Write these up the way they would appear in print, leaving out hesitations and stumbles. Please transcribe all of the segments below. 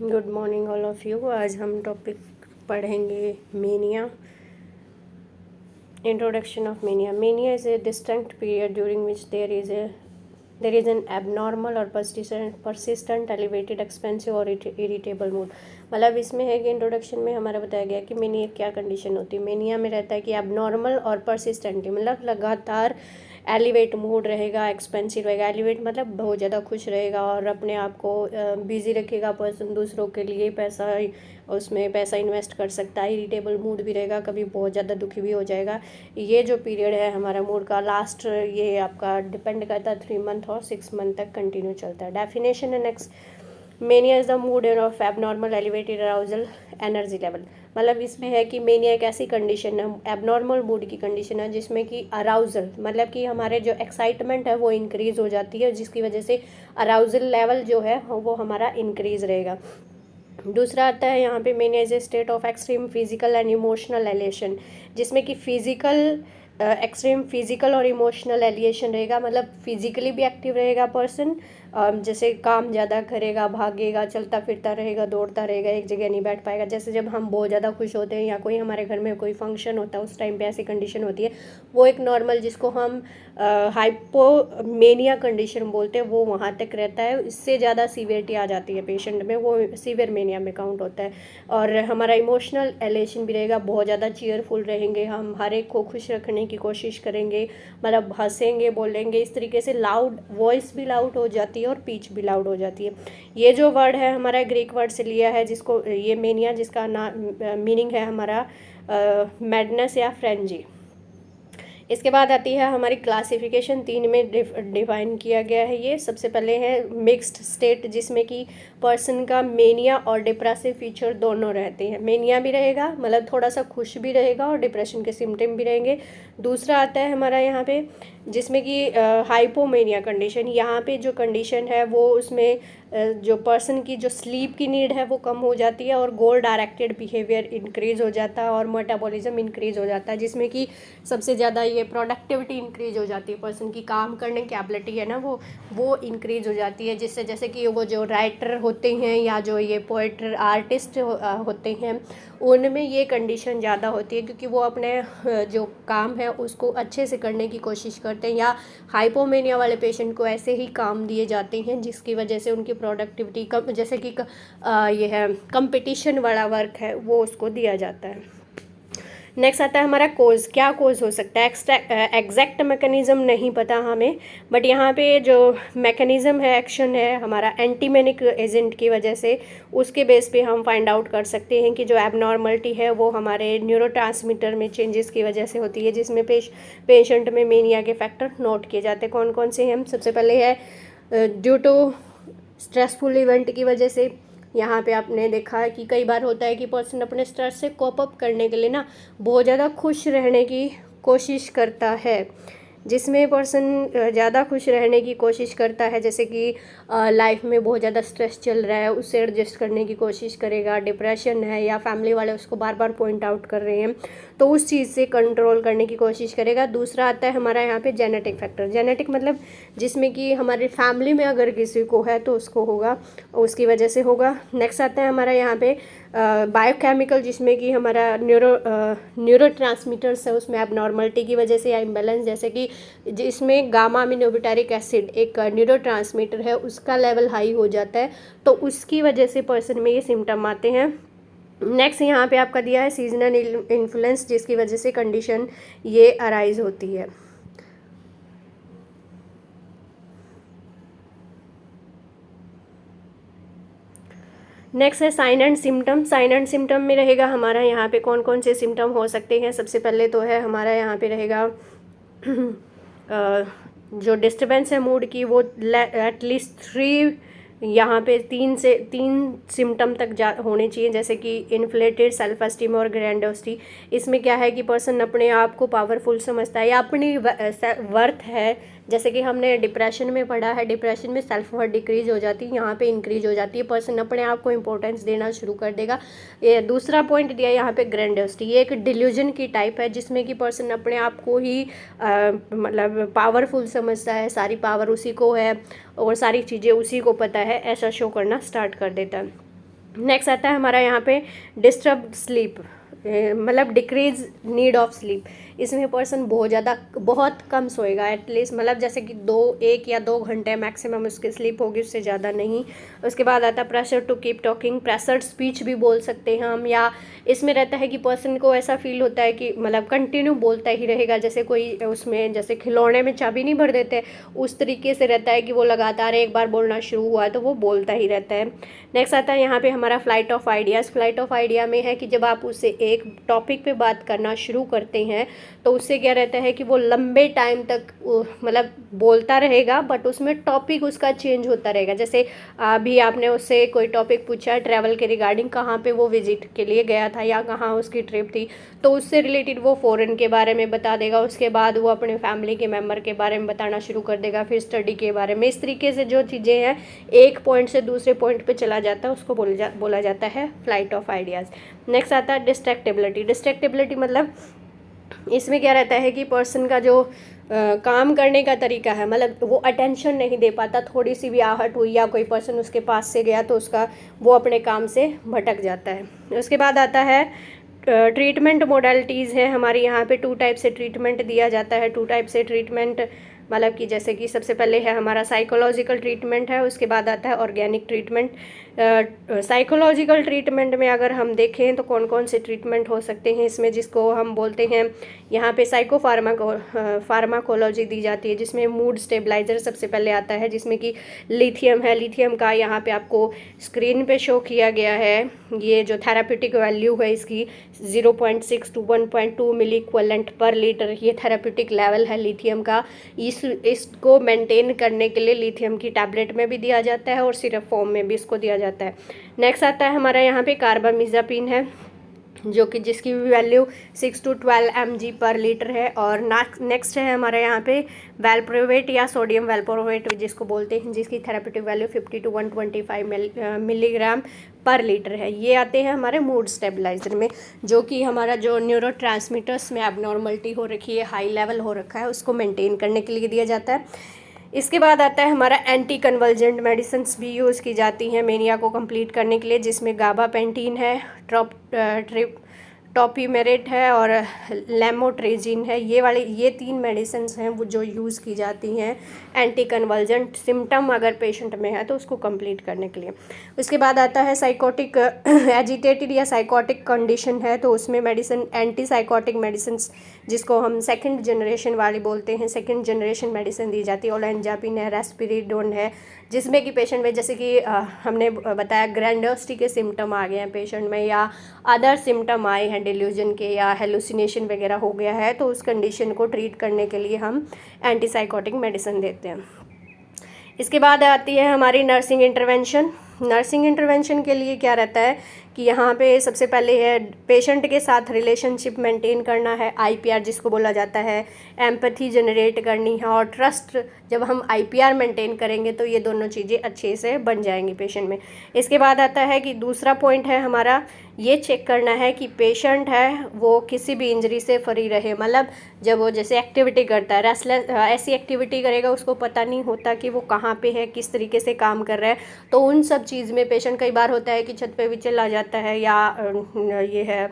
Good morning all of you. आज हम topic पढ़ेंगे mania. Introduction of mania. Mania is a distinct period during which there is an abnormal और persistent elevated expensive और irritable mood. मतलब इसमें है कि इंट्रोडक्शन में हमारा बताया गया कि मेनिया क्या कंडीशन होती है। मेनिया में रहता है कि एबनॉर्मल और परसिस्टेंट, मतलब लगातार एलिवेट मूड रहेगा, एक्सपेंसिव रहेगा। एलिवेट मतलब बहुत ज़्यादा खुश रहेगा और अपने आप को बिजी रखेगा पर्सन, दूसरों के लिए उसमें पैसा इन्वेस्ट कर सकता है। इरिटेबल मूड भी रहेगा, कभी बहुत ज़्यादा दुखी भी हो जाएगा। ये जो पीरियड है हमारा मूड का लास्ट, ये आपका डिपेंड करता है 3 मंथ और 6 मंथ तक कंटिन्यू चलता है। डेफिनेशन है next, mania is the mood off abnormal elevated arousal energy level. मतलब इसमें है कि मेनिया एक ऐसी कंडीशन है, एबनॉर्मल मूड की कंडीशन है, जिसमें कि अराउजल मतलब कि हमारे जो एक्साइटमेंट है वो इंक्रीज़ हो जाती है, जिसकी वजह से अराउजल लेवल जो है वो हमारा इंक्रीज़ रहेगा। दूसरा आता है यहाँ पे mania is a state of extreme physical and emotional elation, जिसमें कि एक्सट्रीम फिजिकल और इमोशनल एलिएशन रहेगा। मतलब फिजिकली भी एक्टिव रहेगा पर्सन, जैसे काम ज़्यादा करेगा, भागेगा, चलता फिरता रहेगा, दौड़ता रहेगा, एक जगह नहीं बैठ पाएगा। जैसे जब हम बहुत ज़्यादा खुश होते हैं या कोई हमारे घर में कोई फंक्शन होता है, उस टाइम पे ऐसी कंडीशन होती है। वो एक नॉर्मल, जिसको हम हाइपोमेनिया कंडीशन बोलते हैं, वो वहाँ तक रहता है। इससे ज़्यादा सीवियरिटी आ जाती है पेशेंट में, वो सीवियर मेनिया में काउंट होता है। और हमारा इमोशनल एलेशन भी रहेगा, बहुत ज़्यादा चीयरफुल रहेंगे, हम हर एक को खुश रखने की कोशिश करेंगे, मतलब हंसेंगे, बोलेंगे, इस तरीके से लाउड वॉइस भी लाउड हो जाती है और पिच भी लाउड हो जाती है। ये जो वर्ड है हमारा ग्रीक वर्ड से लिया है, जिसको ये मेनिया, जिसका मीनिंग है हमारा मैडनेस या फ्रेंजी। इसके बाद आती है हमारी क्लासिफिकेशन, 3 में डिफाइन किया गया है। ये सबसे पहले है मिक्स्ड स्टेट, जिसमें कि पर्सन का मेनिया और डिप्रेसिव फीचर दोनों रहते हैं। मेनिया भी रहेगा, मतलब थोड़ा सा खुश भी रहेगा, और डिप्रेशन के सिम्टम भी रहेंगे। दूसरा आता है हमारा यहाँ पे, जिसमें कि हाइपोमेनिया कंडीशन। यहाँ पे जो कंडीशन है वो उसमें जो पर्सन की जो स्लीप की नीड है वो कम हो जाती है, और गोल डायरेक्टेड बिहेवियर इंक्रीज़ हो जाता है, और मेटाबॉलिज्म इंक्रीज़ हो जाता है, जिसमें कि सबसे ज़्यादा ये प्रोडक्टिविटी इंक्रीज़ हो जाती है। पर्सन की काम करने की एबिलिटी है ना, वो इंक्रीज़ हो जाती है, जिससे जैसे कि वो जो राइटर होते हैं या जो ये पोएटर आर्टिस्ट होते हैं, उनमें ये कंडीशन ज़्यादा होती है, क्योंकि वो अपने जो काम है उसको अच्छे से करने की कोशिश करते हैं। या हाइपोमेनिया वाले पेशेंट को ऐसे ही काम दिए जाते हैं जिसकी वजह से उनकी प्रोडक्टिविटी कम, जैसे कि ये है कंपटीशन वाला वर्क है, वो उसको दिया जाता है। नेक्स्ट आता है हमारा कोज। क्या कोज हो सकता है? एग्जैक्ट मैकेनिज़्म नहीं पता हमें, बट यहाँ पे जो मैकेनिज़्म है, एक्शन है हमारा एंटीमेनिक एजेंट की वजह से, उसके बेस पे हम फाइंड आउट कर सकते हैं कि जो एबनॉर्मलिटी है वो हमारे न्यूरोट्रांसमीटर में चेंजेस की वजह से होती है, जिसमें पेशेंट में मेनिया के फैक्टर नोट किए जाते हैं। कौन कौन से हैं? सबसे पहले है ड्यू टू स्ट्रेसफुल इवेंट की वजह से। यहाँ पे आपने देखा है कि कई बार होता है कि पर्सन अपने स्ट्रेस से कोप अप करने के लिए ना बहुत ज़्यादा खुश रहने की कोशिश करता है, जिसमें पर्सन ज़्यादा खुश रहने की कोशिश करता है, जैसे कि लाइफ में बहुत ज़्यादा स्ट्रेस चल रहा है, उससे एडजस्ट करने की कोशिश करेगा, डिप्रेशन है या फैमिली वाले उसको बार बार पॉइंट आउट कर रहे हैं, तो उस चीज़ से कंट्रोल करने की कोशिश करेगा। दूसरा आता है हमारा यहाँ पे जेनेटिक फैक्टर। जेनेटिक मतलब जिसमें कि हमारी फैमिली में अगर किसी को है तो उसको होगा, उसकी वजह से होगा। नेक्स्ट आता है हमारा यहाँ पे बायोकेमिकल, जिसमें कि हमारा न्यूरोट्रांसमीटर्स है, उसमें एबनॉर्मलिटी की वजह से या इम्बैलेंस, जैसे कि जिसमें गामा अमीनोबुटारिक एसिड एक न्यूरोट्रांसमीटर है, उसका लेवल हाई हो जाता है, तो उसकी वजह से पर्सन में ये सिम्टम आते हैं। नेक्स्ट यहाँ पे आपका दिया है सीजनल इन्फ्लुएंस, जिसकी वजह से कंडीशन ये अराइज होती है। नेक्स्ट है sign and symptom. Sign and symptom में रहेगा हमारा यहाँ पे कौन कौन से सिम्टम हो सकते हैं। सबसे पहले तो है हमारा यहाँ पे रहेगा जो डिस्टर्बेंस है मूड की, वो एटलीस्ट 3 यहाँ पे 3 सिम्टम तक होने चाहिए, जैसे कि इन्फ्लेटेड सेल्फ एस्टीम और ग्रैंडोसिटी। इसमें क्या है कि पर्सन अपने आप को पावरफुल समझता है या अपनी वर्थ है जैसे कि हमने डिप्रेशन में पढ़ा है, डिप्रेशन में सेल्फ वर्थ डिक्रीज हो जाती है, यहाँ पे इंक्रीज हो जाती है, पर्सन अपने आप को इंपॉर्टेंस देना शुरू कर देगा। ये दूसरा पॉइंट दिया यहाँ पे ग्रैंडियोसिटी, ये एक डिल्यूजन की टाइप है जिसमें कि पर्सन अपने आप को ही मतलब पावरफुल समझता है, सारी पावर उसी को है और सारी चीज़ें उसी को पता है, ऐसा शो करना स्टार्ट कर देता है। नेक्स्ट आता है हमारा यहाँ पे डिस्टर्ब स्लीप, मतलब डिक्रीज नीड ऑफ स्लीप। इसमें पर्सन बहुत कम सोएगा, एटलीस्ट मतलब जैसे कि 1 या 2 घंटे मैक्सिमम उसकी स्लीप होगी, उससे ज़्यादा नहीं। उसके बाद आता है pressure to keep talking, pressure speech भी बोल सकते हैं हम, या इसमें रहता है कि पर्सन को ऐसा फील होता है कि मतलब कंटिन्यू बोलता ही रहेगा, जैसे कोई उसमें जैसे खिलौने में चाबी नहीं भर देते, उस तरीके से रहता है कि वो लगातार एक बार बोलना शुरू हुआ तो वो बोलता ही रहता है। नेक्स्ट आता है यहाँ पे हमारा flight of ideas. Flight of idea में है कि जब आप उससे एक टॉपिक पे बात करना शुरू करते हैं तो उससे क्या रहता है कि वो लंबे टाइम तक मतलब बोलता रहेगा, बट उसमें टॉपिक उसका चेंज होता रहेगा। जैसे अभी आपने उससे कोई टॉपिक पूछा ट्रैवल के रिगार्डिंग, कहाँ पे वो विजिट के लिए गया था या कहाँ उसकी ट्रिप थी, तो उससे रिलेटेड वो फ़ॉरेन के बारे में बता देगा। उसके बाद वो अपने फैमिली के मेम्बर के बारे में बताना शुरू कर देगा, फिर स्टडी के बारे में। इस तरीके से जो चीज़ें हैं एक पॉइंट से दूसरे पॉइंट पे चला जाता है, उसको बोला जाता है फ्लाइट ऑफ आइडियाज़। नेक्स्ट आता है डिस्ट्रैक्टेबिलिटी। डिस्ट्रैक्टेबिलिटी मतलब इसमें क्या रहता है कि पर्सन का जो काम करने का तरीका है, मतलब वो अटेंशन नहीं दे पाता, थोड़ी सी भी आहट हुई या कोई पर्सन उसके पास से गया तो उसका वो अपने काम से भटक जाता है। उसके बाद आता है ट्रीटमेंट मोडालिटीज़ है हमारी यहाँ पे 2 टाइप से ट्रीटमेंट दिया जाता है। 2 टाइप से ट्रीटमेंट मतलब कि जैसे कि सबसे पहले है हमारा साइकोलॉजिकल ट्रीटमेंट है, उसके बाद आता है ऑर्गेनिक ट्रीटमेंट। साइकोलॉजिकल ट्रीटमेंट में अगर हम देखें तो कौन कौन से ट्रीटमेंट हो सकते हैं इसमें, जिसको हम बोलते हैं यहाँ पे फार्माकोलॉजी दी जाती है, जिसमें मूड स्टेबलाइजर सबसे पहले आता है, जिसमें कि लिथियम है। लिथियम का यहाँ पे आपको स्क्रीन पे शो किया गया है, ये जो थेराप्यूटिक वैल्यू है इसकी 0.6 to 1.2 milliequivalent per litre, ये थेराप्यूटिक लेवल है लिथियम का। इसको मेंटेन करने के लिए लिथियम की टैबलेट में भी दिया जाता है और सिरप फॉर्म में भी इसको दिया जाता है। नेक्स्ट आता है हमारा यहाँ पे कार्बामिज़ापिन है, जो कि जिसकी वैल्यू 6 to 12 mg पर लीटर है। और नेक्स्ट है हमारे यहाँ पे वैल्प्रोवेट या सोडियम वैल्प्रोवेट जिसको बोलते हैं, जिसकी थेराप्यूटिक वैल्यू 50 to 125 मिलीग्राम पर लीटर है। ये आते हैं हमारे मूड स्टेबलाइजर में, जो कि हमारा जो न्यूरोट्रांसमीटर्स में एबनॉर्मलिटी हो रखी है, हाई लेवल हो रखा है, उसको मेंटेन करने के लिए दिया जाता है। इसके बाद आता है हमारा एंटी कन्वर्जेंट मेडिसिन्स भी यूज़ की जाती हैं मेनिया को कंप्लीट करने के लिए, जिसमें गाबापेंटीन है, टॉपीमेरेट है और लेमोट्रेजिन है। ये 3 मेडिसिन हैं वो जो यूज़ की जाती हैं एंटी कन्वर्जेंट सिम्टम अगर पेशेंट में है तो उसको कंप्लीट करने के लिए। उसके बाद आता है साइकोटिक एजिटेटेड या साइकोटिक कंडीशन है तो उसमें मेडिसिन एंटी साइकोटिक मेडिसिन जिसको हम सेकंड जनरेशन वाली बोलते हैं, सेकंड जनरेशन मेडिसिन दी जाती है। ओलेंजापिन है, रेस्पिरिडोन है, जिसमें कि पेशेंट में जैसे कि हमने बताया ग्रैंडियोसिटी के सिम्टम आ गए हैं पेशेंट में, या अदर सिम्टम आए हैं डिल्यूजन के या हेलुसिनेशन वगैरह हो गया है, तो उस कंडीशन को ट्रीट करने के लिए हम एंटीसाइकोटिक मेडिसिन देते हैं। इसके बाद आती है हमारी नर्सिंग इंटरवेंशन। नर्सिंग इंटरवेंशन के लिए क्या रहता है कि यहाँ पे सबसे पहले है पेशेंट के साथ रिलेशनशिप मेंटेन करना है, आईपीआर जिसको बोला जाता है, एम्पैथी जनरेट करनी है और ट्रस्ट। जब हम आईपीआर मेंटेन करेंगे तो ये दोनों चीज़ें अच्छे से बन जाएंगी पेशेंट में। इसके बाद आता है कि दूसरा पॉइंट है हमारा ये चेक करना है कि पेशेंट है वो किसी भी इंजरी से फ्री रहे। मतलब जब वो जैसे एक्टिविटी करता है, रेस्टलेस ऐसी एक्टिविटी करेगा उसको पता नहीं होता कि वो कहाँ पे है, किस तरीके से काम कर रहा है, तो उन सब चीज़ में पेशेंट कई बार होता है कि छत पे भी चला जाता है या ये है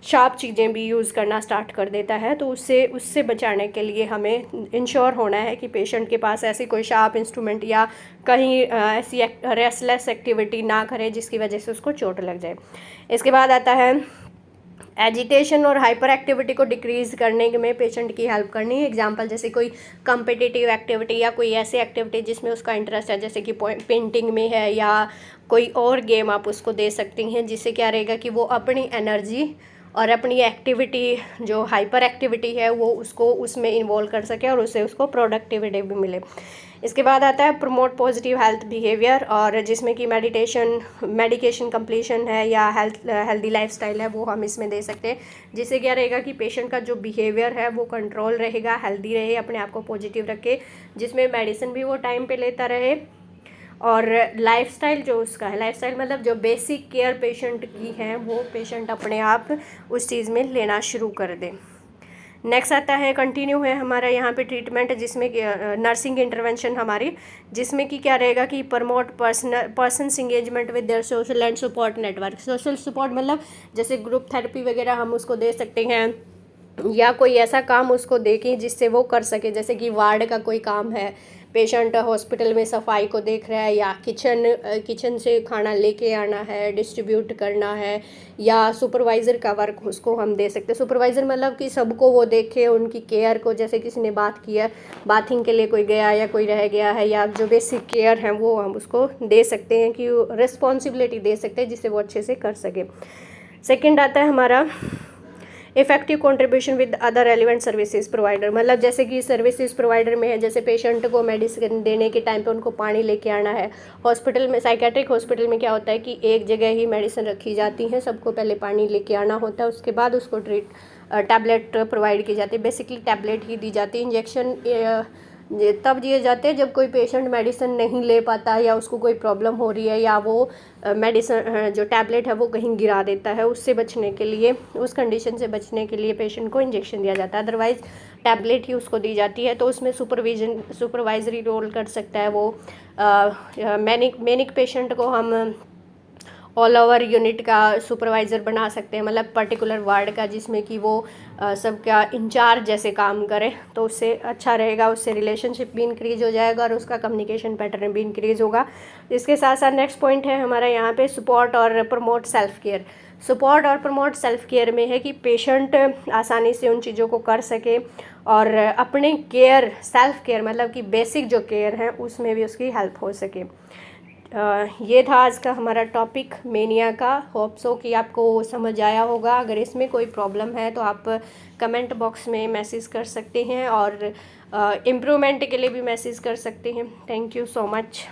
शार्प चीज़ें भी यूज़ करना स्टार्ट कर देता है, तो उससे बचाने के लिए हमें इंश्योर होना है कि पेशेंट के पास ऐसी कोई शार्प इंस्ट्रूमेंट या कहीं ऐसी रेस्टलेस एक्टिविटी ना करे जिसकी वजह से उसको चोट लग जाए। इसके बाद आता है एजिटेशन और हाइपर एक्टिविटी को डिक्रीज़ करने में पेशेंट की हेल्प करनी है। एग्जांपल जैसे कोई कम्पिटिटिव एक्टिविटी या कोई ऐसी एक्टिविटी जिसमें उसका इंटरेस्ट है, जैसे कि पेंटिंग में है या कोई और गेम आप उसको दे सकती हैं, जिससे क्या रहेगा कि वो अपनी एनर्जी और अपनी एक्टिविटी जो हाइपर एक्टिविटी है वो उसको उसमें इन्वॉल्व कर सके और उससे उसको प्रोडक्टिविटी भी मिले। इसके बाद आता है प्रमोट पॉजिटिव हेल्थ बिहेवियर, और जिसमें कि मेडिकेशन कंप्लीशन है या हेल्दी लाइफस्टाइल है वो हम इसमें दे सकते हैं, जिससे क्या रहेगा कि पेशेंट का जो बिहेवियर है वो कंट्रोल रहेगा, हेल्दी रहे, अपने आप को पॉजिटिव रखे, जिसमें मेडिसिन भी वो टाइम पे लेता रहे। और लाइफस्टाइल जो उसका है, लाइफस्टाइल मतलब जो बेसिक केयर पेशेंट की है वो पेशेंट अपने आप उस चीज़ में लेना शुरू कर दे। नेक्स्ट आता है कंटिन्यू है हमारा यहाँ पे ट्रीटमेंट, जिसमें नर्सिंग इंटरवेंशन हमारी, जिसमें कि क्या रहेगा कि promote persons engagement with their social and support network. Social support मतलब जैसे ग्रुप थेरेपी वगैरह हम उसको दे सकते हैं, या कोई ऐसा काम उसको देखें जिससे वो कर सके, जैसे कि वार्ड का कोई काम है, पेशेंट हॉस्पिटल में सफाई को देख रहा है, या किचन से खाना लेके आना है, डिस्ट्रीब्यूट करना है, या सुपरवाइज़र का वर्क उसको हम दे सकते हैं। सुपरवाइज़र मतलब कि सबको वो देखे, उनकी केयर को, जैसे किसी ने बात किया, बाथिंग के लिए कोई गया या कोई रह गया है, या जो बेसिक केयर है वो हम उसको दे सकते हैं, कि रिस्पॉन्सिबिलिटी दे सकते हैं जिससे वो अच्छे से कर सके। सेकेंड आता है हमारा effective contribution with other relevant services provider, मतलब जैसे कि सर्विसेज प्रोवाइडर में है, जैसे पेशेंट को मेडिसिन देने के टाइम पे उनको पानी लेके आना है। हॉस्पिटल में, साइकेट्रिक हॉस्पिटल में क्या होता है कि एक जगह ही मेडिसिन रखी जाती है, सबको पहले पानी लेके आना होता है, उसके बाद उसको टैबलेट प्रोवाइड की जाती है। बेसिकली टैबलेट ही दी जाती है, इंजेक्शन तब दिए जाते हैं जब कोई पेशेंट मेडिसिन नहीं ले पाता, या उसको कोई प्रॉब्लम हो रही है, या वो मेडिसिन जो टैबलेट है वो कहीं गिरा देता है। उससे बचने के लिए, उस कंडीशन से बचने के लिए पेशेंट को इंजेक्शन दिया जाता है, अदरवाइज़ टैबलेट ही उसको दी जाती है। तो उसमें सुपरवाइजरी रोल कर सकता है वो। मैनिक पेशेंट को हम ऑल ओवर यूनिट का सुपरवाइज़र बना सकते हैं, मतलब पर्टिकुलर वार्ड का, जिसमें कि वो सबका इंचार्ज जैसे काम करे, तो उससे अच्छा रहेगा, उससे रिलेशनशिप भी इंक्रीज हो जाएगा और उसका कम्युनिकेशन पैटर्न भी इंक्रीज होगा। इसके साथ साथ नेक्स्ट पॉइंट है हमारा यहाँ पे सपोर्ट और प्रमोट सेल्फ केयर। सपोर्ट और प्रमोट सेल्फ केयर में है कि पेशेंट आसानी से उन चीज़ों को कर सके, और अपने केयर, सेल्फ केयर मतलब कि बेसिक जो केयर है उसमें भी उसकी हेल्प हो सके। ये था आज का हमारा टॉपिक मेनिया का। होप सो कि आपको समझ आया होगा। अगर इसमें कोई प्रॉब्लम है तो आप कमेंट बॉक्स में मैसेज कर सकते हैं, और इम्प्रूवमेंट के लिए भी मैसेज कर सकते हैं। Thank you so much.